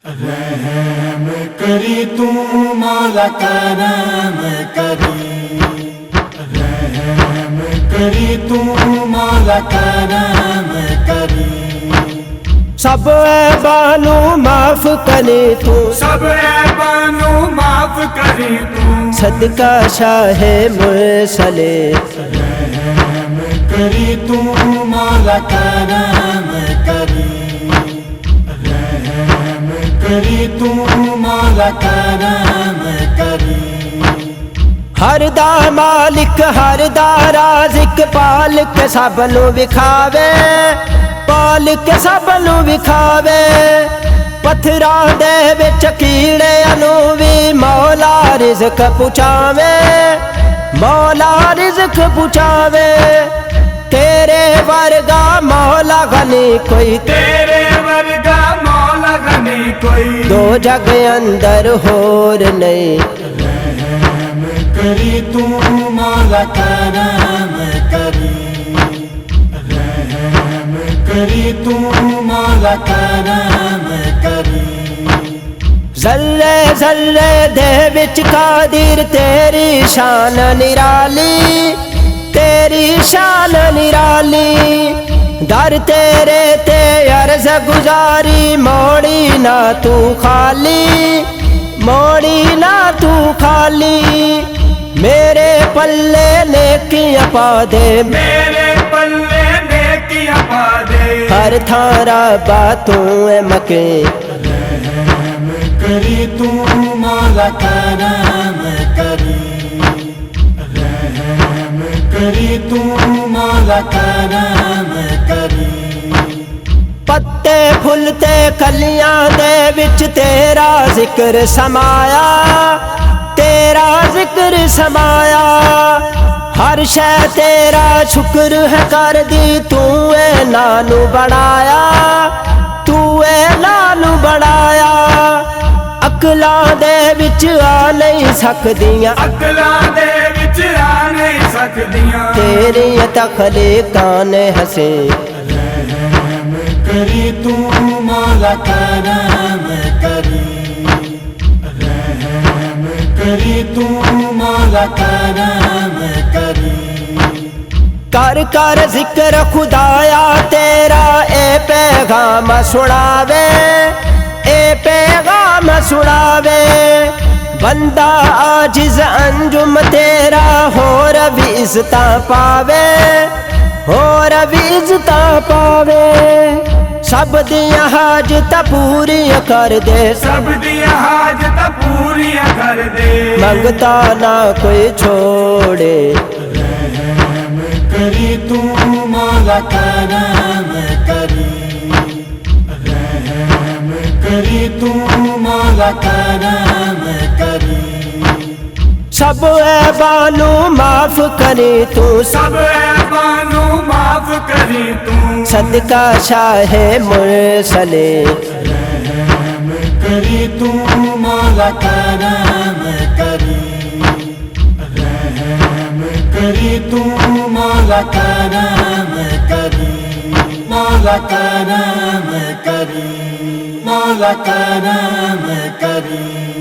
رحم کری تو مولا کرم کری، رحم کری تو مولا کرم کری، سب عیبانو معاف کری تو، سب عیبانو معاف کری تو، صدقہ شاہ مرسل، رحم کری تو مولا کرم کری، رحم کری تو مولا کرم کری، ہر دا مالک ہر دا رازق، پالک سب نو وکھاوے، پالک سب نو وکھاوے، پتھراں دے وچ کیڑیاں نو وی مولا رزق پہنچاوے، مولا رزق پہنچاوے، تیرے ورگا مولا غنی کوئی، تیرے ورگا مولا غنی کوئی، دو جگ اندر ہور نہیں، رحم کری تو مولا کرم کری، رحم کری تو مولا کرم کری، ذرے ذرے دے وچ قادر تیری شان نرالی، تیری شان نرالی، در تیرے تے عرض گزاری، موڑی نہ تو خالی، موڑی نہ تو خالی، میرے پلے نیکیاں پا دے، میرے پلے نیکیاں پا دے، ہر تھارا باتوں اے مکے، رحم کری تو مولا کرم کری، رحم کری تو مولا کرم کری، پتے پھلتے کلیاں دے وچ تیرا ذکر سمایا، تیرا ذکر سمایا، ہر شے تیرا شکر ہے کر دی، تو اے نانو بڑھایا، تو اے نانو بڑھایا، عقلاں دے وچ آ نہیں سکدیاں، عقلاں دے وچ آ نہیں سکدیاں، تیری تخلیقاں نے ہسے، رحم کری تو مولا کرم کری، رحم کری تو مولا کرم کری، کر کر ذکر خدایا تیرا، اے پیغام سناوے، اے پیغام سناوے، بندہ عاجز انجم تیرا، ہور بھی عزتاں پاوے، ہور بھی عزتاں پاوے، سب دیاں حاجتاں پوریاں کر دے، سب دیاں حاجتاں پوریاں کر دے، منگتا نہ کوئی چھوڑے، رحم کری تو مولا کرم کری، رحم کری تو مولا کرم کری، سب عیبانو معاف کری تو، سب عیبانو معاف کری تو، صدقہ شاہ مرسل، رحم کری تو مولا کرم کری، رحم کری تو مولا کرم کری، مولا کرم کری، مولا کرم کری۔